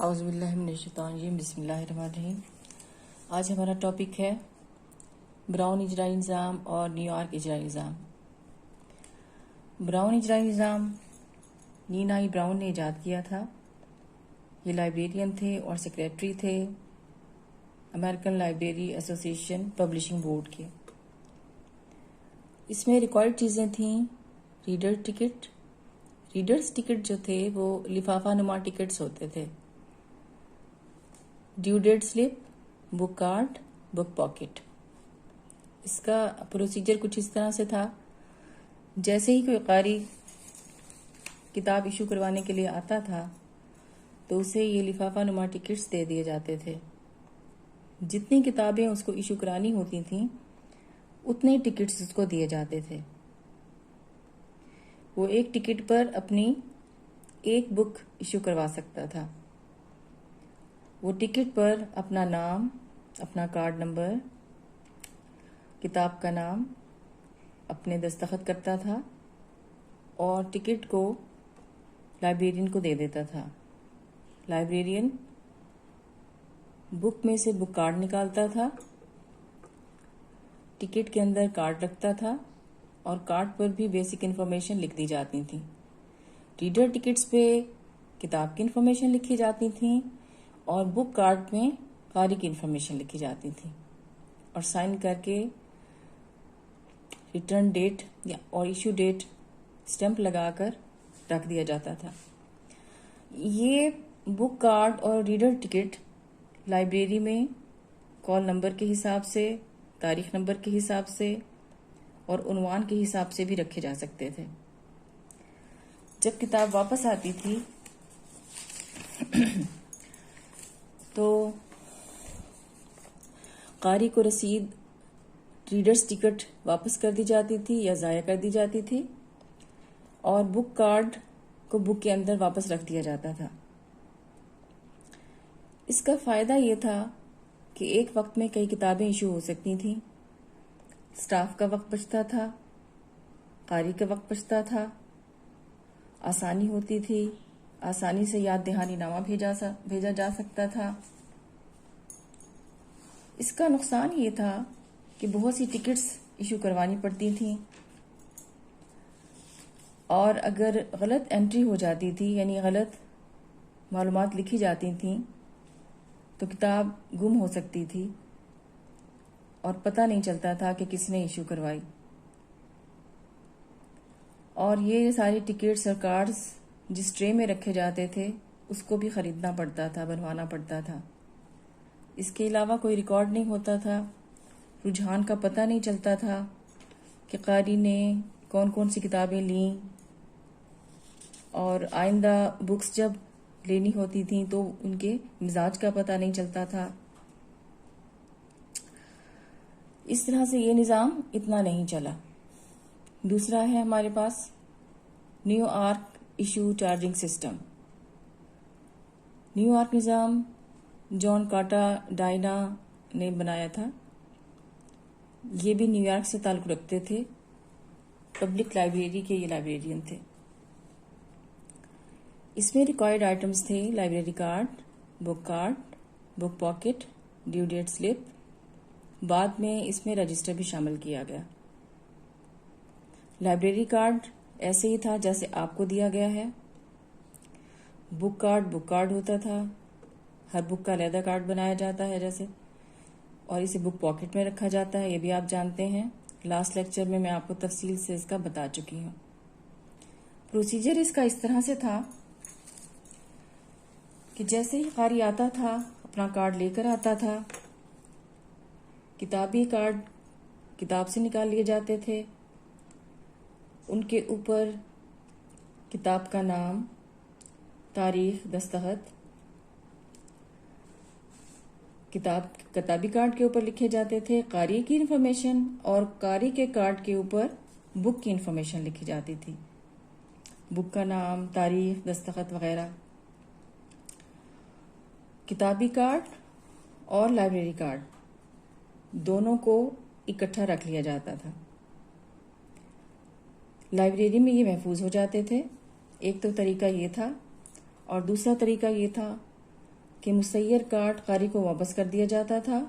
اعوذ باللہ من الشیطان الرجیم، بسم اللہ الرحمن الرحیم۔ آج ہمارا ٹاپک ہے براؤن اجرائی نظام اور نیو یارک اجرائی نظام۔ براؤن اجرائی نظام نینا ای براؤن نے ایجاد کیا تھا۔ یہ لائبریرین تھے اور سیکریٹری تھے امریکن لائبریری ایسوسی ایشن پبلشنگ بورڈ کے۔ اس میں ریکوائرڈ چیزیں تھیں ریڈرز ٹکٹ جو تھے وہ لفافہ نما ٹکٹس ہوتے تھے، ڈیو ڈیٹ سلپ، بک کارڈ، بک پاکٹ۔ اس کا پروسیجر کچھ اس طرح سے تھا، جیسے ہی کوئی قاری کتاب ایشو کروانے کے لیے آتا تھا تو اسے یہ لفافہ نما ٹکٹس دے دیے جاتے تھے۔ جتنی کتابیں اس کو ایشو کرانی ہوتی تھیں اتنے ٹکٹس اس کو دیے جاتے تھے۔ وہ ایک ٹکٹ پر اپنی ایک بک ایشو کروا سکتا تھا۔ وہ ٹکٹ پر اپنا نام، اپنا کارڈ نمبر، کتاب کا نام اپنے دستخط کرتا تھا اور ٹکٹ کو لائبریرین کو دے دیتا تھا۔ لائبریرین بک میں سے بک کارڈ نکالتا تھا، ٹکٹ کے اندر کارڈ رکھتا تھا اور کارڈ پر بھی بیسک انفارمیشن لکھ دی جاتی تھی۔ ریڈر ٹکٹس پہ کتاب کی انفارمیشن لکھی جاتی تھیں اور بک کارڈ میں قاری کی انفارمیشن لکھی جاتی تھی اور سائن کر کے ریٹرن ڈیٹ اور ایشو ڈیٹ اسٹمپ لگا کر رکھ دیا جاتا تھا۔ یہ بک کارڈ اور ریڈر ٹکٹ لائبریری میں کال نمبر کے حساب سے، تاریخ نمبر کے حساب سے اور عنوان کے حساب سے بھی رکھے جا سکتے تھے۔ جب کتاب واپس آتی تھی تو قاری کو رسید ریڈرز ٹکٹ واپس کر دی جاتی تھی یا ضائع کر دی جاتی تھی اور بک کارڈ کو بک کے اندر واپس رکھ دیا جاتا تھا۔ اس کا فائدہ یہ تھا کہ ایک وقت میں کئی کتابیں ایشو ہو سکتی تھیں، سٹاف کا وقت بچتا تھا، قاری کا وقت بچتا تھا، آسانی ہوتی تھی، آسانی سے یاد دہانی نامہ بھیجا جا سکتا تھا۔ اس کا نقصان یہ تھا کہ بہت سی ٹکٹس ایشو کروانی پڑتی تھیں اور اگر غلط انٹری ہو جاتی تھی، یعنی غلط معلومات لکھی جاتی تھیں، تو کتاب گم ہو سکتی تھی اور پتہ نہیں چلتا تھا کہ کس نے ایشو کروائی۔ اور یہ ساری ٹکٹس اور کارڈز جس ٹرے میں رکھے جاتے تھے اس کو بھی خریدنا پڑتا تھا، بنوانا پڑتا تھا۔ اس کے علاوہ کوئی ریکارڈ نہیں ہوتا تھا، رجحان کا پتہ نہیں چلتا تھا کہ قاری نے کون کون سی کتابیں لیں اور آئندہ بکس جب لینی ہوتی تھیں تو ان کے مزاج کا پتہ نہیں چلتا تھا۔ اس طرح سے یہ نظام اتنا نہیں چلا۔ دوسرا ہے ہمارے پاس New York issue charging system. New York نظام جان کاٹا ڈائنا نے بنایا تھا۔ یہ بھی نیو یارک سے تعلق رکھتے تھے، پبلک لائبریری کے یہ لائبریرین تھے۔ اس میں ریکوائرڈ آئٹمز تھے لائبریری کارڈ، بک پاکٹ، ڈیو ڈیٹ سلپ۔ بعد میں اس میں رجسٹر بھی شامل کیا گیا۔ لائبریری کارڈ ایسے ہی تھا جیسے آپ کو دیا گیا ہے۔ بک کارڈ ہوتا تھا، ہر بک کا علیحدہ کارڈ بنایا جاتا ہے جیسے، اور اسے بک پاکٹ میں رکھا جاتا ہے، یہ بھی آپ جانتے ہیں۔ لاسٹ لیکچر میں آپ کو تفصیل سے اس کا بتا چکی ہوں۔ پروسیجر اس کا اس طرح سے تھا کہ جیسے ہی قاری آتا تھا اپنا کارڈ لے کر آتا تھا، کتابی کارڈ کتاب سے نکال لیے جاتے تھے، ان کے اوپر کتاب کا نام، تاریخ، دستخط کتابی کارڈ کے اوپر لکھے جاتے تھے، قاری کی انفارمیشن اور قاری کے کارڈ کے اوپر بک کی انفارمیشن لکھی جاتی تھی، بک کا نام، تاریخ، دستخط وغیرہ۔ کتابی کارڈ اور لائبریری کارڈ دونوں کو اکٹھا رکھ لیا جاتا تھا۔ لائبریری میں یہ محفوظ ہو جاتے تھے۔ ایک تو طریقہ یہ تھا، اور دوسرا طریقہ یہ تھا کہ مسیر کارڈ قاری کو واپس کر دیا جاتا تھا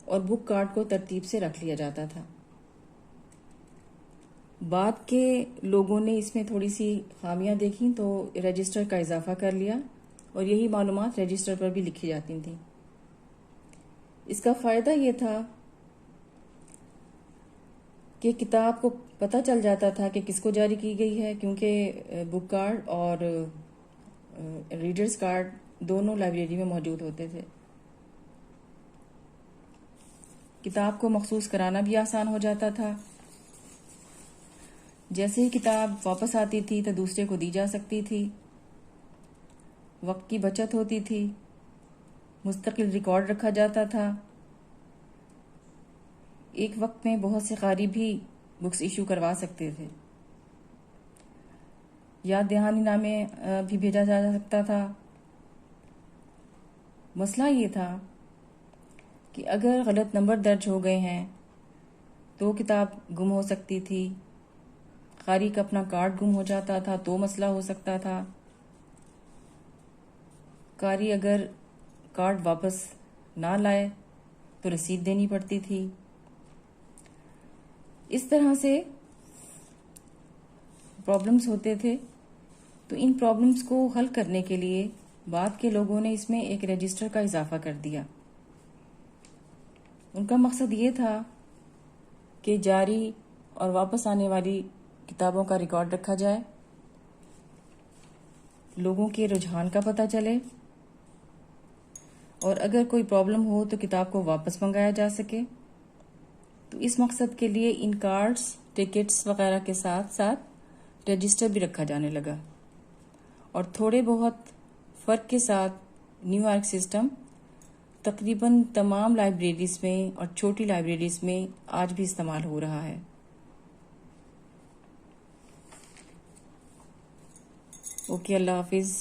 اور بک کارڈ کو ترتیب سے رکھ لیا جاتا تھا۔ بعد کے لوگوں نے اس میں تھوڑی سی خامیاں دیکھیں تو رجسٹر کا اضافہ کر لیا اور یہی معلومات رجسٹر پر بھی لکھی جاتی تھیں۔ اس کا فائدہ یہ تھا کہ کتاب کو پتہ چل جاتا تھا کہ کس کو جاری کی گئی ہے، کیونکہ بک کارڈ اور ریڈرز کارڈ دونوں لائبریری میں موجود ہوتے تھے۔ کتاب کو مخصوص کرانا بھی آسان ہو جاتا تھا۔ جیسے ہی کتاب واپس آتی تھی تو دوسرے کو دی جا سکتی تھی، وقت کی بچت ہوتی تھی، مستقل ریکارڈ رکھا جاتا تھا۔ ایک وقت میں بہت سے قاری بھی بکس ایشو کروا سکتے تھے۔ یاد دہانی نامے بھی بھیجا جا سکتا تھا۔ مسئلہ یہ تھا کہ اگر غلط نمبر درج ہو گئے ہیں تو کتاب گم ہو سکتی تھی، قاری کا اپنا کارڈ گم ہو جاتا تھا تو مسئلہ ہو سکتا تھا، قاری اگر کارڈ واپس نہ لائے تو رسید دینی پڑتی تھی۔ اس طرح سے پرابلمز ہوتے تھے۔ تو ان پرابلمز کو حل کرنے کے لیے بعد کے لوگوں نے اس میں ایک رجسٹر کا اضافہ کر دیا۔ ان کا مقصد یہ تھا کہ جاری اور واپس آنے والی کتابوں کا ریکارڈ رکھا جائے، لوگوں کے رجحان کا پتہ چلے، اور اگر کوئی پرابلم ہو تو کتاب کو واپس منگایا جا سکے۔ تو اس مقصد کے لیے ان کارڈز، ٹکٹس وغیرہ کے ساتھ ساتھ رجسٹر بھی رکھا جانے لگا، اور تھوڑے بہت فرق کے ساتھ نیو آرک سسٹم تقریباً تمام لائبریریز میں اور چھوٹی لائبریریز میں آج بھی استعمال ہو رہا ہے۔ اوکے، اللہ حافظ۔